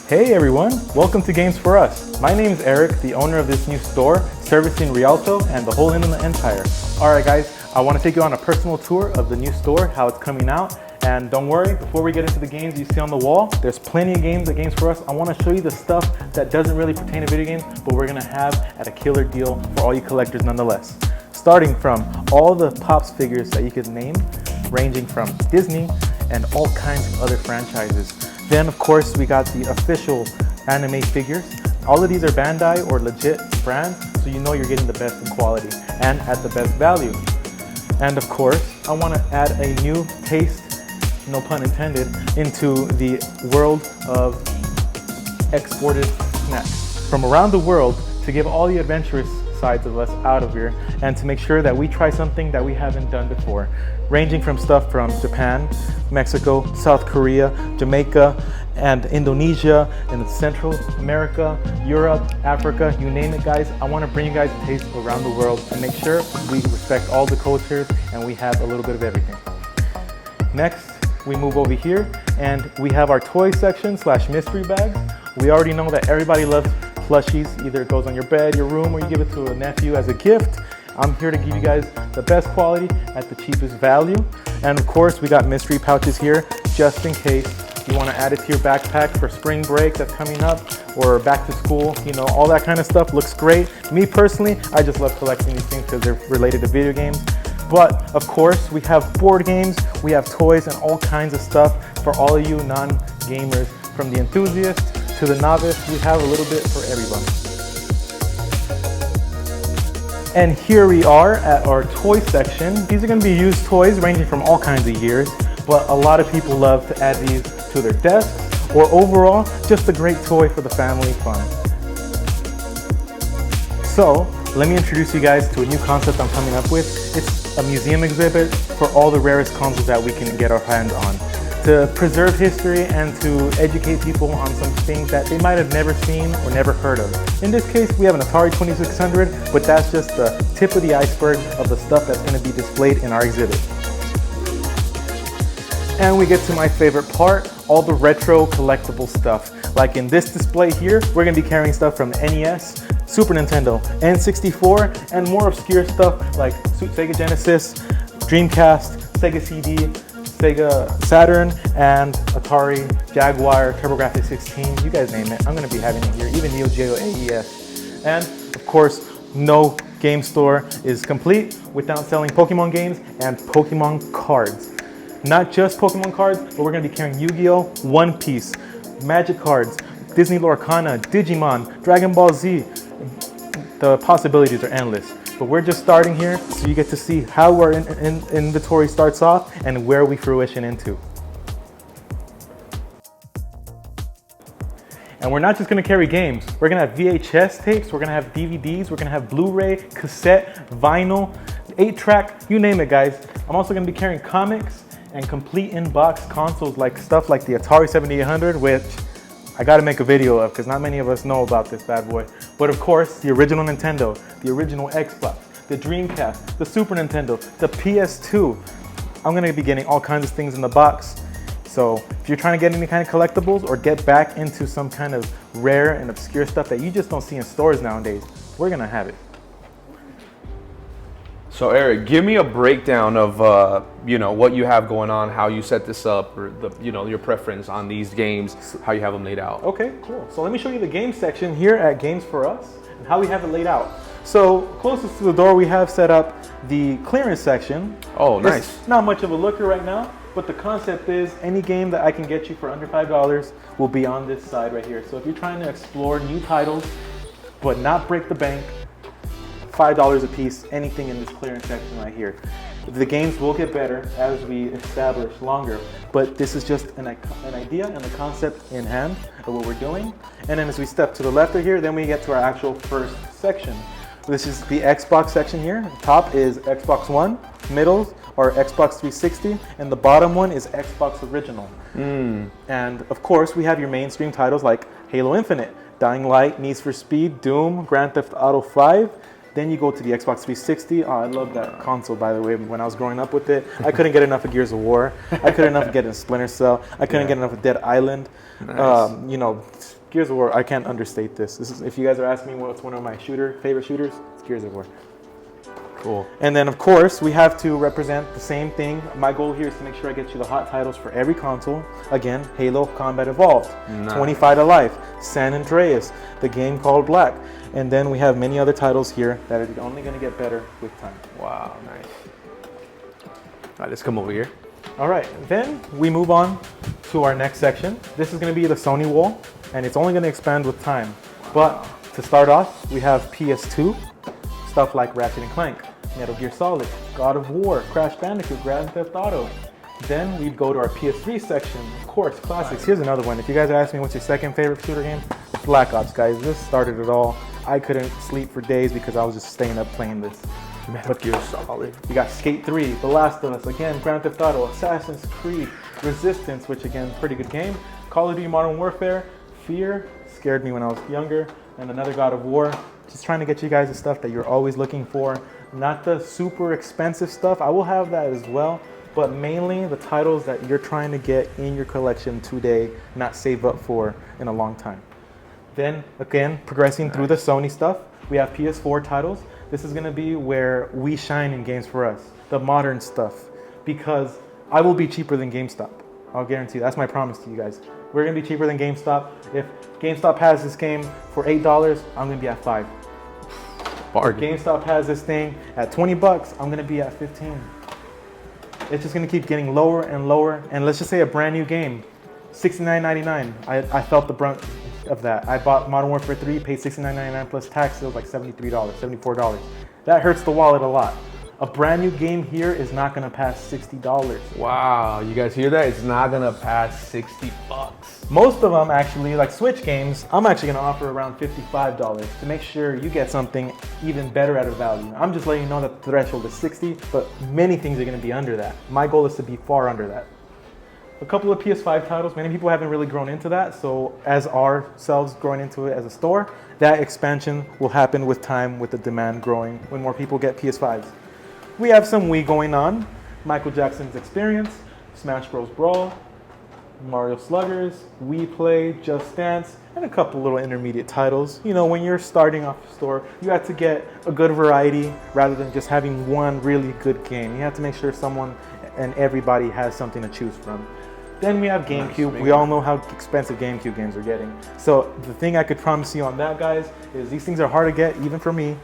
Hey everyone, welcome to Games for Us. My name is Eric, the owner of this new store, servicing Rialto and the whole Inland Empire. Alright guys, I want to take you on a personal tour of the new store, how it's coming out. And don't worry, before we get into the games you see on the wall, there's plenty of games at Games for Us. I want to show you the stuff that doesn't really pertain to video games, but we're going to have at a killer deal for all you collectors nonetheless. Starting from all the Pops figures that you could name, ranging from Disney and all kinds of other franchises. Then of course we got the official anime figures. All of these are Bandai or legit brands, so you know you're getting the best in quality and at the best value. And of course, I want to add a new taste, no pun intended, into the world of exported snacks from around the world to give all the adventurous sides of us out of here and to make sure that we try something that we haven't done before, ranging from stuff from Japan, Mexico, South Korea, Jamaica, and Indonesia, and Central America, Europe, Africa, you name it guys. I want to bring you guys a taste around the world and make sure we respect all the cultures and we have a little bit of everything. Next, we move over here and we have our toy section / mystery bags. We already know that everybody loves plushies. Either it goes on your bed, your room, or you give it to a nephew as a gift. I'm here to give you guys the best quality at the cheapest value. And of course, we got mystery pouches here, just in case you want to add it to your backpack for spring break that's coming up, or back to school, you know, all that kind of stuff looks great. Me personally, I just love collecting these things because they're related to video games. But of course, we have board games, we have toys, and all kinds of stuff for all of you non-gamers. From the enthusiast to the novice, we have a little bit for everyone. And here we are at our toy section. These are going to be used toys ranging from all kinds of years, but a lot of people love to add these to their desks, or overall, just a great toy for the family fun. So, let me introduce you guys to a new concept I'm coming up with. It's a museum exhibit for all the rarest consoles that we can get our hands on, to preserve history and to educate people on some things that they might have never seen or never heard of. In this case, we have an Atari 2600, but that's just the tip of the iceberg of the stuff that's going to be displayed in our exhibit. And we get to my favorite part, all the retro collectible stuff. Like in this display here, we're going to be carrying stuff from NES, Super Nintendo, N64, and more obscure stuff like Sega Genesis, Dreamcast, Sega CD, Sega Saturn, and Atari, Jaguar, TurboGrafx 16, you guys name it. I'm going to be having it here, even Neo Geo AES. And of course, no game store is complete without selling Pokemon games and Pokemon cards. Not just Pokemon cards, but we're going to be carrying Yu-Gi-Oh!, One Piece, Magic cards, Disney Lorcana, Digimon, Dragon Ball Z. The possibilities are endless. But we're just starting here, so you get to see how our inventory starts off and where we fruition into. And we're not just going to carry games. We're going to have VHS tapes, we're going to have DVDs, we're going to have Blu-ray, cassette, vinyl, 8-track, you name it guys. I'm also going to be carrying comics and complete in-box consoles, like stuff like the Atari 7800, which I gotta make a video of because not many of us know about this bad boy. But of course, the original Nintendo, the original Xbox, the Dreamcast, the Super Nintendo, the PS2. I'm gonna be getting all kinds of things in the box. So if you're trying to get any kind of collectibles or get back into some kind of rare and obscure stuff that you just don't see in stores nowadays, we're gonna have it. So Eric, give me a breakdown of what you have going on, how you set this up, or your preference on these games, how you have them laid out. Okay, cool. So let me show you the game section here at Games for Us and how we have it laid out. So closest to the door, we have set up the clearance section. Oh, nice. It's not much of a looker right now, but the concept is any game that I can get you for under $5 will be on this side right here. So if you're trying to explore new titles, but not break the bank, $5 a piece, anything in this clearance section right here. The games will get better as we establish longer, but this is just an idea and a concept in hand of what we're doing. And then as we step to the left of here, then we get to our actual first section. This is the Xbox section here. The top is Xbox One, middle are Xbox 360, and the bottom one is Xbox Original. And of course, we have your mainstream titles like Halo Infinite, Dying Light, Need for Speed, Doom, Grand Theft Auto 5, Then you go to the Xbox 360. Oh, I love that console, by the way. When I was growing up with it, I couldn't get enough of Gears of War. I couldn't enough get Splinter Cell. I couldn't get enough of Dead Island. Nice. You know, Gears of War, I can't understate this. This is, if you guys are asking me what's one of my favorite shooters, it's Gears of War. Cool. And then, of course, we have to represent the same thing. My goal here is to make sure I get you the hot titles for every console. Again, Halo Combat Evolved, Nice. 25 to Life, San Andreas, the game called Black. And then we have many other titles here that are only going to get better with time. Wow, nice. All right, let's come over here. All right, then we move on to our next section. This is going to be the Sony wall, and it's only going to expand with time. But to start off, we have PS2, stuff like Ratchet & Clank, Metal Gear Solid, God of War, Crash Bandicoot, Grand Theft Auto. Then we'd go to our PS3 section, of course, classics. Here's another one. If you guys are asking me what's your second favorite shooter game, Black Ops, guys. This started it all. I couldn't sleep for days because I was just staying up playing this. Metal Gear Solid. We got Skate 3, The Last of Us, again, Grand Theft Auto, Assassin's Creed, Resistance, which again, pretty good game, Call of Duty Modern Warfare, Fear, scared me when I was younger, and another God of War. Just trying to get you guys the stuff that you're always looking for. Not the super expensive stuff. I will have that as well, but mainly the titles that you're trying to get in your collection today, not save up for in a long time. Then again, progressing through the Sony stuff, we have PS4 titles. This is gonna be where we shine in Games for Us, the modern stuff, because I will be cheaper than GameStop. I'll guarantee you. That's my promise to you guys. We're gonna be cheaper than GameStop. If GameStop has this game for $8, I'm gonna be at $5. Bargain. If GameStop has this thing at $20, I'm gonna be at $15. It's just gonna keep getting lower and lower. And let's just say a brand new game, $69.99. I felt the brunt of that. I bought Modern Warfare 3, paid $69.99 plus tax. It was like $73, $74. That hurts the wallet a lot. A brand new game here is not gonna pass $60. Wow, you guys hear that? It's not gonna pass 60 bucks. Most of them actually, like Switch games, I'm actually gonna offer around $55 to make sure you get something even better at a value. I'm just letting you know that the threshold is 60, but many things are gonna be under that. My goal is to be far under that. A couple of PS5 titles, many people haven't really grown into that, so as ourselves growing into it as a store, that expansion will happen with time, with the demand growing when more people get PS5s. We have some Wii going on, Michael Jackson's Experience, Smash Bros. Brawl, Mario Sluggers, Wii Play, Just Dance, and a couple little intermediate titles. You know, when you're starting off the store, you have to get a good variety rather than just having one really good game. You have to make sure someone and everybody has something to choose from. Then we have GameCube. We all know how expensive GameCube games are getting. So the thing I could promise you on that, guys, is these things are hard to get, even for me,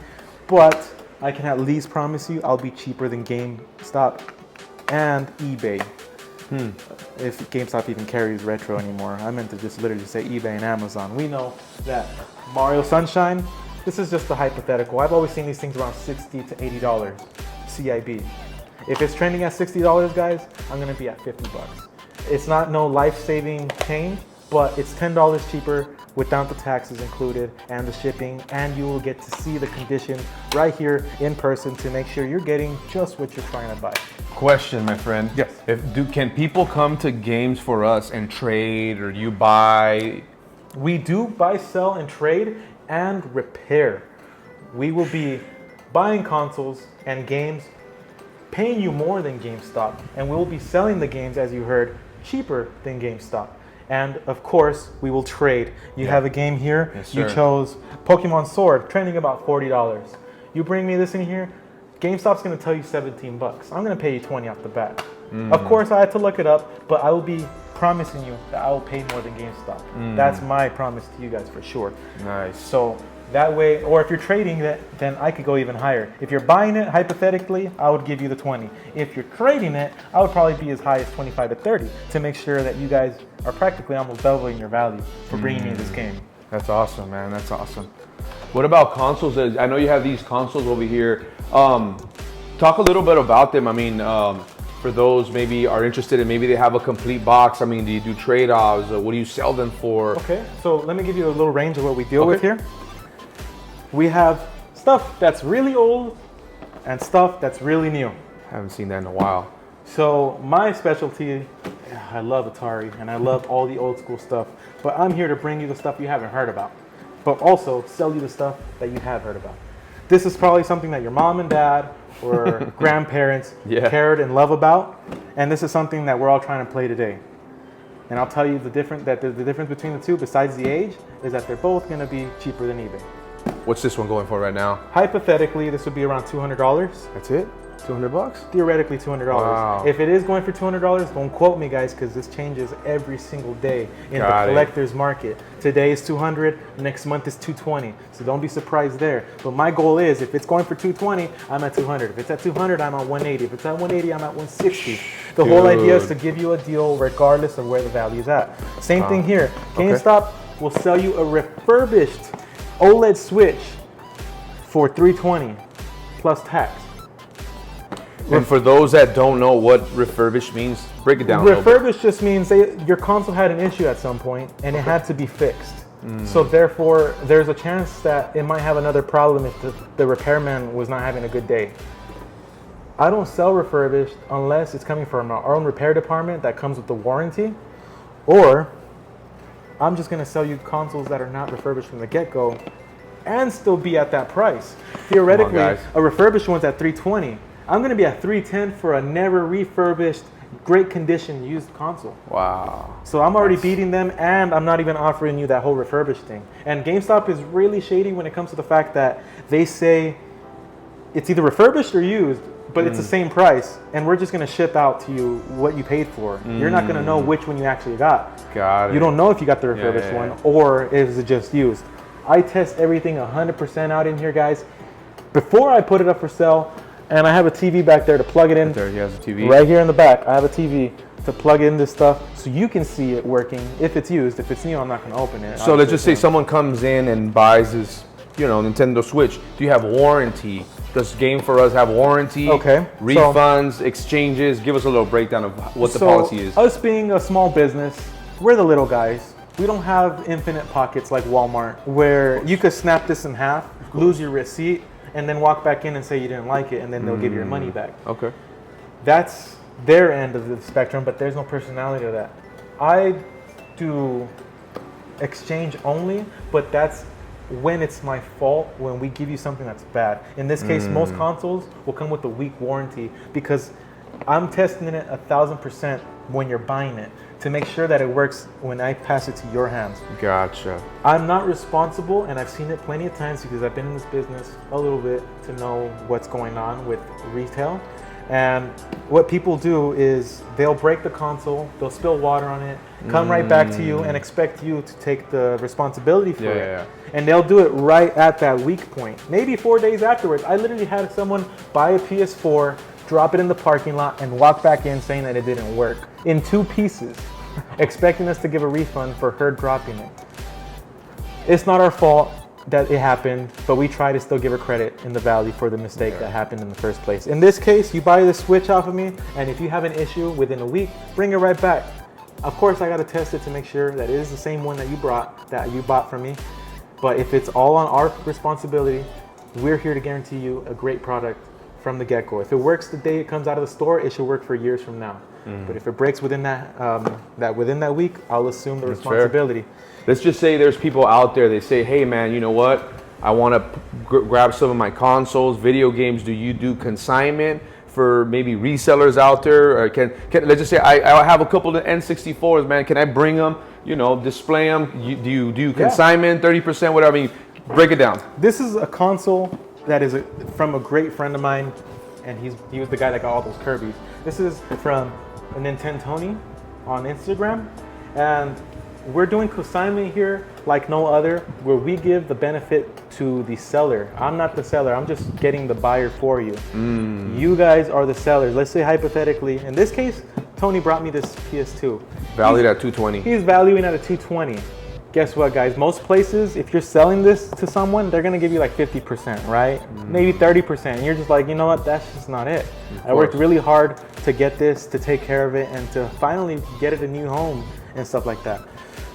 but I can at least promise you I'll be cheaper than GameStop and eBay. If GameStop even carries retro anymore. I meant to just literally say eBay and Amazon. We know that Mario Sunshine, this is just a hypothetical. I've always seen these things around $60 to $80 CIB. If it's trending at $60, guys, I'm gonna be at 50 bucks. It's not no life-saving change, but it's $10 cheaper without the taxes included and the shipping, and you will get to see the condition right here in person to make sure you're getting just what you're trying to buy. Question, my friend. Yes. Can people come to Games for Us and trade, or you buy? We do buy, sell, and trade and repair. We will be buying consoles and games, paying you more than GameStop, and we will be selling the games, as you heard, cheaper than GameStop. And of course, we will trade. You have a game here. Yes, you sir. chose Pokemon Sword, trending about $40. You bring me this in here, GameStop's gonna tell you 17 bucks. I'm gonna pay you 20 off the bat. Of course, I had to look it up, but I will be promising you that I will pay more than GameStop. That's my promise to you guys for sure. Nice. So that way, or if you're trading it, then I could go even higher. If you're buying it, hypothetically, I would give you the 20. If you're trading it, I would probably be as high as 25 to 30 to make sure that you guys are practically almost doubling your value for bringing me this game. That's awesome, man. That's awesome. What about consoles? I know you have these consoles over here. Talk a little bit about them. I mean, for those maybe are interested and maybe they have a complete box. I mean, do you do trade-offs? What do you sell them for? Okay, so let me give you a little range of what we deal with here. We have stuff that's really old and stuff that's really new. Haven't seen that in a while. So my specialty, I love Atari and I love all the old school stuff, but I'm here to bring you the stuff you haven't heard about, but also sell you the stuff that you have heard about. This is probably something that your mom and dad or grandparents cared and love about. And this is something that we're all trying to play today. And I'll tell you the difference between the two, besides the age, is that they're both going to be cheaper than eBay. What's this one going for right now? Hypothetically, this would be around $200. That's it? $200? Theoretically, $200. Wow. If it is going for $200, don't quote me, guys, because this changes every single day in the collector's market. Today is $200, next month is $220. So don't be surprised there. But my goal is, if it's going for $220, I'm at $200. If it's at $200, I'm at $180. If it's at $180, I'm at $160. The whole idea is to give you a deal regardless of where the value is at. Same thing here. GameStop will sell you a refurbished OLED Switch for $320 plus tax. And for those that don't know what refurbished means, break it down. Refurbished just means your console had an issue at some point and it had to be fixed. So therefore, there's a chance that it might have another problem if the repairman was not having a good day. I don't sell refurbished unless it's coming from our own repair department that comes with the warranty, or I'm just going to sell you consoles that are not refurbished from the get-go and still be at that price. Theoretically, a refurbished one's at $320. I'm going to be at $310 for a never refurbished, great condition used console. Wow. So I'm already beating them, and I'm not even offering you that whole refurbished thing. And GameStop is really shady when it comes to the fact that they say it's either refurbished or used, but it's the same price, and we're just going to ship out to you what you paid for. You're not going to know which one you actually got. Got it. You don't know if you got the refurbished one or is it just used. I test everything 100% out in here, guys, before I put it up for sale. And I have a TV back there to plug it in. Right there, he has a TV. Right here in the back, I have a TV to plug in this stuff so you can see it working. If it's used, if it's new, I'm not going to open it. So let's just say someone comes in and buys this, Nintendo Switch. Do you have warranty? Does Game for Us have warranty? Okay. Refunds, exchanges? Give us a little breakdown of what the policy is. Us being a small business, we're the little guys. We don't have infinite pockets like Walmart where you could snap this in half, lose your receipt, and then walk back in and say you didn't like it, and then they'll give you your money back. Okay. That's their end of the spectrum, but there's no personality to that. I do exchange only, but that's when it's my fault, when we give you something that's bad. In this case, most consoles will come with a week warranty because I'm testing it 1,000% when you're buying it to make sure that it works when I pass it to your hands. Gotcha. I'm not responsible, and I've seen it plenty of times because I've been in this business a little bit to know what's going on with retail. And what people do is they'll break the console, they'll spill water on it, come right back to you and expect you to take the responsibility for it. And they'll do it right at that weak point. Maybe 4 days afterwards. I literally had someone buy a PS4, drop it in the parking lot, and walk back in saying that it didn't work in 2 pieces, expecting us to give a refund for her dropping it. It's not our fault that it happened, but we try to still give her credit in the value for the mistake that happened in the first place. In this case, you buy the Switch off of me, and if you have an issue within a week, bring it right back. Of course, I got to test it to make sure that it is the same one that you bought from me. But if it's all on our responsibility, we're here to guarantee you a great product from the get-go. If it works the day it comes out of the store, it should work for years from now. But if it breaks within that week, I'll assume the responsibility. Let's just say there's people out there, they say, hey man, you know what? I want to grab some of my consoles, video games. Do you do consignment for maybe resellers out there? Or can let's just say I have a couple of N64s, man. Can I bring them, display them? Do you consignment, 30%, whatever? I mean, break it down. This is a console that is from a great friend of mine, and he was the guy that got all those Kirby's. This is from a Nintendo on Instagram, and we're doing consignment here like no other, where we give the benefit to the seller. I'm not the seller, I'm just getting the buyer for you. You guys are the sellers. Let's say hypothetically, in this case, Tony brought me this PS2. Valued at $220. He's valuing at a $220. Guess what, guys? Most places, if you're selling this to someone, they're gonna give you like 50%, right? Maybe 30%. And you're just like, you know what? That's just not it. I worked really hard to get this, to take care of it, and to finally get it a new home and stuff like that.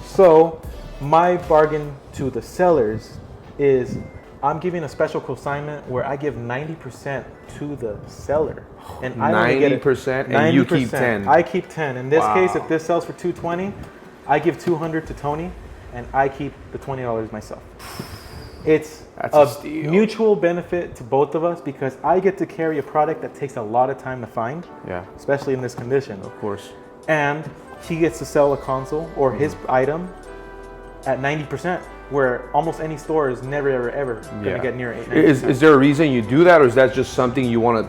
So my bargain to the sellers is I'm giving a special consignment where I give 90% to the seller. And I 90% and you keep 10. I keep 10. In this case, if this sells for $220, I give $200 to Tony, and I keep the $20 myself. It's That's a steal. mutual benefit to both of us because I get to carry a product that takes a lot of time to find, Yeah, especially in this condition. of course. And he gets to sell a console or his item at 90%, where almost any store is never, ever going to get near it. Is there a reason you do that, or is that just something you want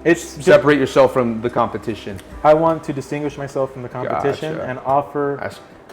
to separate yourself from the competition? I want to distinguish myself from the competition and offer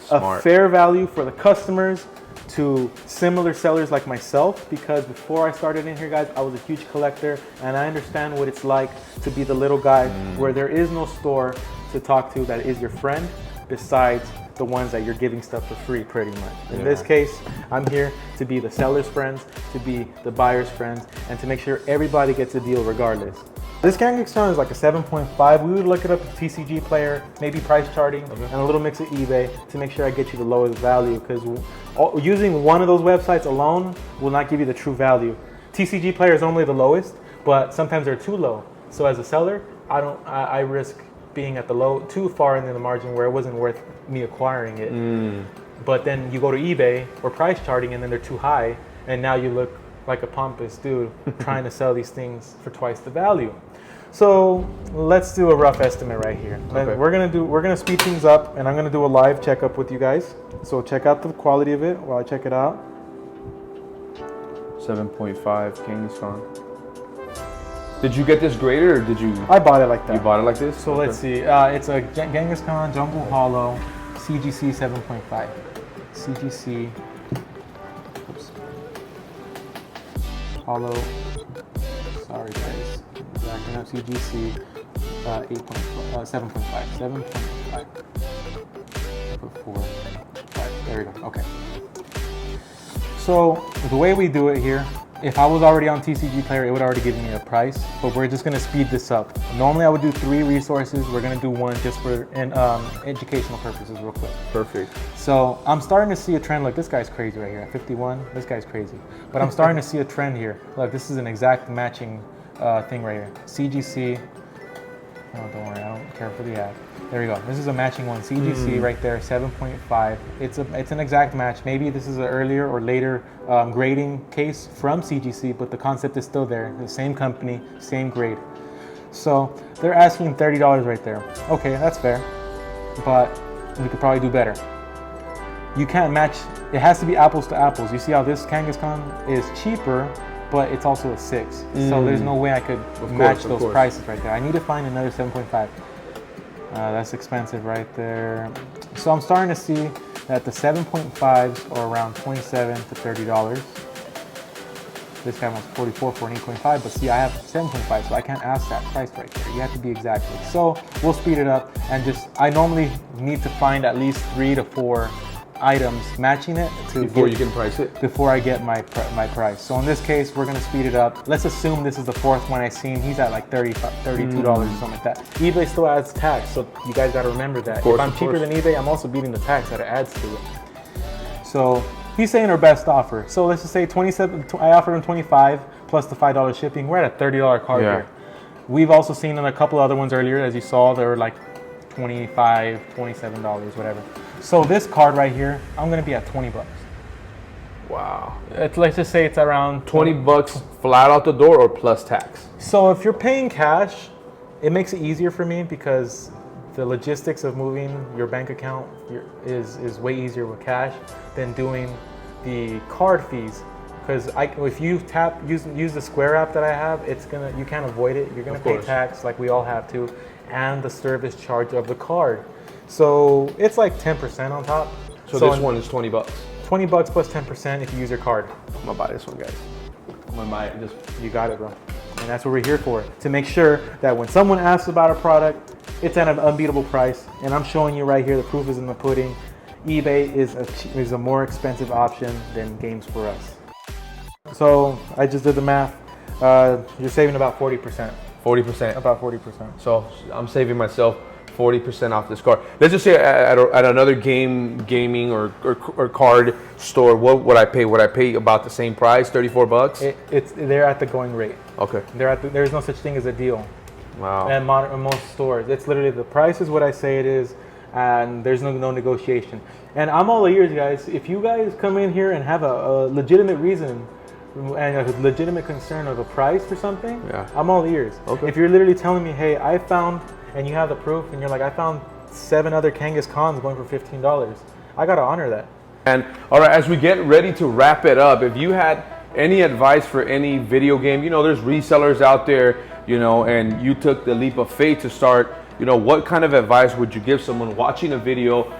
a fair value for the customers to similar sellers like myself, because before I started in here, guys, I was a huge collector and I understand what it's like to be the little guy where there is no store to talk to that is your friend besides the ones that you're giving stuff for free, pretty much. In this case, I'm here to be the seller's friends, to be the buyer's friends, and to make sure everybody gets a deal regardless. This Kangaskhan is like a 7.5. We would look it up with TCG player, maybe price charting, and a little mix of eBay to make sure I get you the lowest value, because using one of those websites alone will not give you the true value. TCG player is only the lowest, but sometimes they're too low. So as a seller, I risk being at the low, too far into the margin where it wasn't worth me acquiring it. But then you go to eBay or price charting and then they're too high, and now you look like a pompous dude trying to sell these things for twice the value. So let's do a rough estimate right here. Okay. We're gonna speed things up, and I'm gonna do a live checkup with you guys. So check out the quality of it while I check it out. 7.5 Kangaskhan. Did you get this graded, or did you? I bought it like that. You bought it like this? So let's see. It's a Kangaskhan Jungle Hollow CGC 7.5. CGC. Oops. Hollow. Sorry guys. Backing up. CGC 7.5. 7.5. Put 4. 5. There we go. Okay. So the way we do it here, if I was already on TCG Player, it would already give me a price, but we're just gonna speed this up. Normally I would do 3 resources. We're gonna do 1 just for educational purposes real quick. Perfect. So I'm starting to see a trend. Look, this guy's crazy right here at 51. This guy's crazy. But I'm starting to see a trend here. Look, this is an exact matching thing right here. CGC, oh, don't worry, I don't care for the ad. There we go. This is a matching one. CGC right there, 7.5. It's an exact match. Maybe this is an earlier or later grading case from CGC, but the concept is still there. The same company, same grade. So they're asking $30 right there. Okay, that's fair, but we could probably do better. You can't match. It has to be apples to apples. You see how this Kangaskhan is cheaper, but it's also a 6. So there's no way I could match those prices right there. I need to find another 7.5. That's expensive right there. So I'm starting to see that the 7.5s are around $27 to $30. This guy wants 44 for an 8.5, but see, I have 7.5, so I can't ask that price right there. You have to be exactly. So we'll speed it up and I normally need to find at least 3 to 4 items matching it before you can price it, before I get my price. So in this case, we're gonna speed it up. Let's assume this is the 4th one I seen. He's at like $32 or something like that. eBay still adds tax, so you guys gotta remember that. If I'm cheaper than eBay, I'm also beating the tax that it adds to it. So he's saying our best offer. So let's just say 27. I offered him 25 plus the $5 shipping. We're at a $30 card here. We've also seen in a couple other ones earlier, as you saw, they were like $25, $27, whatever. So this card right here, I'm gonna be at 20 bucks. Wow. Let's just say it's around 20 bucks flat out the door or plus tax. So if you're paying cash, it makes it easier for me because the logistics of moving your bank account is way easier with cash than doing the card fees. Because if you use the Square app that I have, you can't avoid it. You're gonna pay tax like we all have to, and the service charge of the card. So it's like 10% on top. So this one is 20 bucks. 20 bucks plus 10% if you use your card. I'm gonna buy this one, guys. I'm gonna buy it. You got it, bro. And that's what we're here for, to make sure that when someone asks about a product, it's at an unbeatable price. And I'm showing you right here, the proof is in the pudding. eBay is a more expensive option than Games for Us. So I just did the math. You're saving about 40%. 40%. About 40%. So I'm saving myself 40% off this card. Let's just say at another gaming or card store, what would I pay? Would I pay about the same price, 34 bucks? They're at the going rate. Okay. There's no such thing as a deal. Wow. And most stores, it's literally the price is what I say it is, and there's no negotiation. And I'm all ears, guys. If you guys come in here and have a legitimate reason and a legitimate concern of a price for something, Yeah. I'm all ears. Okay. If you're literally telling me, hey, I found, and you have the proof, and you're like, I found 7 other Kangaskhan's going for $15, I gotta honor that. And all right, as we get ready to wrap it up, if you had any advice for any video game, you know, there's resellers out there, you know, and you took the leap of faith to start, you know, what kind of advice would you give someone watching a video?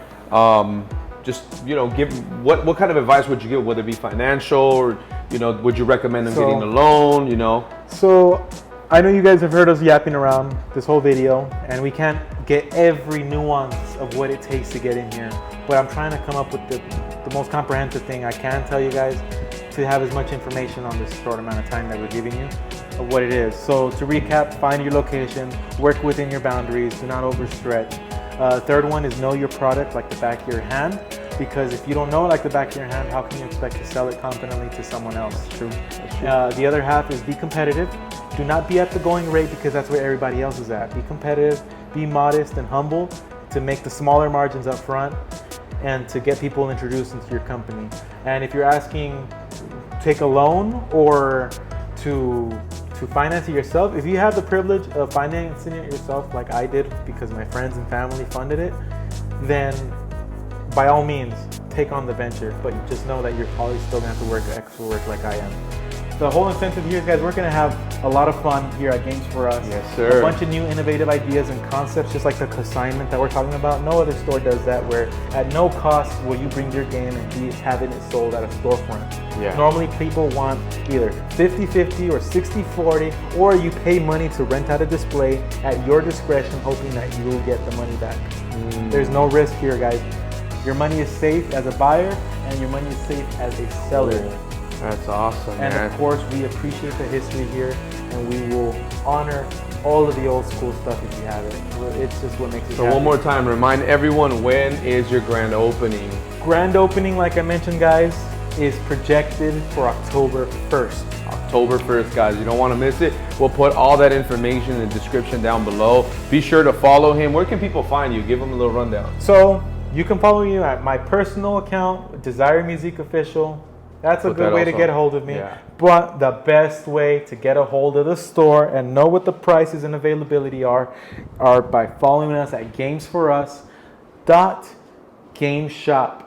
Just, you know, give what kind of advice would you give, whether it be financial or, you know, would you recommend them getting a loan, you know? So I know you guys have heard us yapping around this whole video, and we can't get every nuance of what it takes to get in here, but I'm trying to come up with the most comprehensive thing I can tell you guys to have as much information on this short amount of time that we're giving you of what it is. So to recap, find your location, work within your boundaries, do not overstretch. Third one is know your product like the back of your hand, because if you don't know it like the back of your hand, how can you expect to sell it confidently to someone else? True. The other half is be competitive. Do not be at the going rate because that's where everybody else is at. Be competitive, be modest and humble to make the smaller margins up front and to get people introduced into your company. And if you're asking, take a loan or to finance it yourself, if you have the privilege of financing it yourself like I did because my friends and family funded it, then by all means take on the venture, but just know that you're probably still gonna have to work extra work like I am. The whole incentive here is, guys, we're gonna have a lot of fun here at Games for Us. Yes, sir. A bunch of new innovative ideas and concepts, just like the consignment that we're talking about. No other store does that, where at no cost will you bring your game and be having it sold at a storefront. Yeah. Normally people want either 50-50 or 60-40, or you pay money to rent out a display at your discretion, hoping that you will get the money back. There's no risk here, guys. Your money is safe as a buyer, and your money is safe as a seller. That's awesome, and man. of course, we appreciate the history here, and we will honor all of the old school stuff if you have it. It's just what makes it So happy. one more time, remind everyone, when is your grand opening? Grand opening, like I mentioned, guys, is projected for October 1st. October 1st, guys. You don't want to miss it. We'll put all that information in the description down below. Be sure to follow him. Where can people find you? Give them a little rundown. So you can follow me at my personal account, Desire Music Official. That's a good way to get a hold of me. Yeah. But the best way to get a hold of the store and know what the prices and availability are by following us at gamesforus.gameshop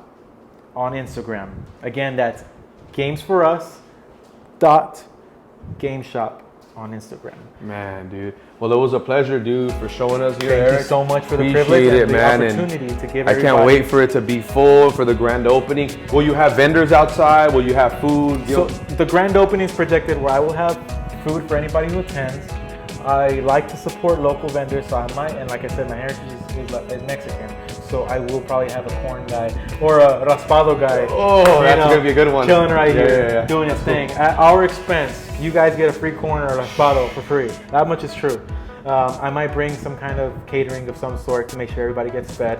on Instagram. Again, that's gamesforus.gameshop on Instagram. Man, dude. Well, it was a pleasure, dude, for showing us here, Thank Eric. you so much for the Appreciate privilege it, and the man, opportunity to give I everybody. can't wait for it to be full for the grand opening. Will you have vendors outside? Will you have food? So the grand opening is projected where I will have food for anybody who attends. I like to support local vendors, so I might, and like I said, my heritage is Mexican, so I will probably have a corn guy or a raspado guy. Oh, that's gonna be a good one. Chilling right here, Yeah. doing his thing. At our expense, you guys get a free corn or raspado for free. That much is true. I might bring some kind of catering of some sort to make sure everybody gets fed,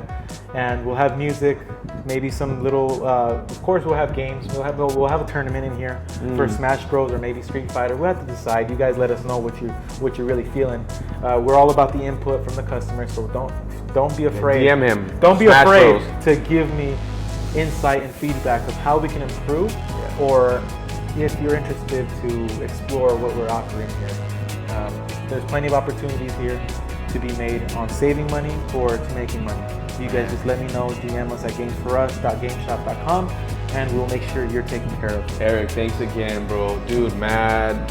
and we'll have music, maybe some little. Of course, we'll have games. We'll have a tournament in here for Smash Bros. Or maybe Street Fighter. We'll have to decide. You guys let us know what you're really feeling. We're all about the input from the customer, so don't be afraid. DM him. Don't be Smash afraid Bros. to give me insight and feedback of how we can improve, or if you're interested to explore what we're offering here. There's plenty of opportunities here to be made on saving money or to making money. You guys just let me know, DM us at gamesforus.gameshop.com, and we'll make sure you're taken care of. Eric, thanks again, bro. Dude, mad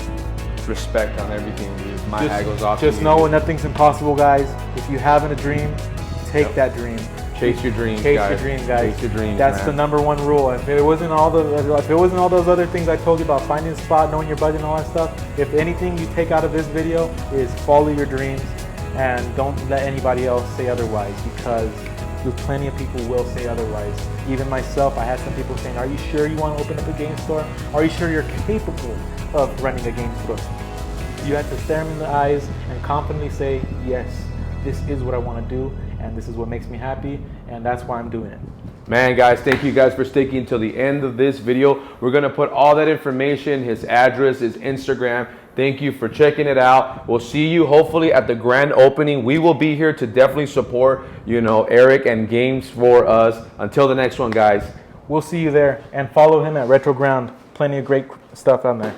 respect on everything, dude. My hat goes off to Just you, know dude. nothing's impossible, guys. If you having a dream, take that dream. Chase your dreams, Chase guys. your dream, guys. Chase your dreams, That's man. the number one rule. If it wasn't all those other things I told you about finding a spot, knowing your budget, and all that stuff, if anything you take out of this video is follow your dreams and don't let anybody else say otherwise, because there's plenty of people will say otherwise. Even myself, I had some people saying, "Are you sure you want to open up a game store? Are you sure you're capable of running a game store?" You have to stare them in the eyes and confidently say, "Yes, this is what I want to do, and this is what makes me happy, and that's why I'm doing it." Man, guys, thank you guys for sticking until the end of this video. We're going to put all that information, his address, his Instagram. Thank you for checking it out. We'll see you hopefully at the grand opening. We will be here to definitely support, Eric and Games for Us. Until the next one, guys. We'll see you there, and follow him at Retro Ground. Plenty of great stuff on there.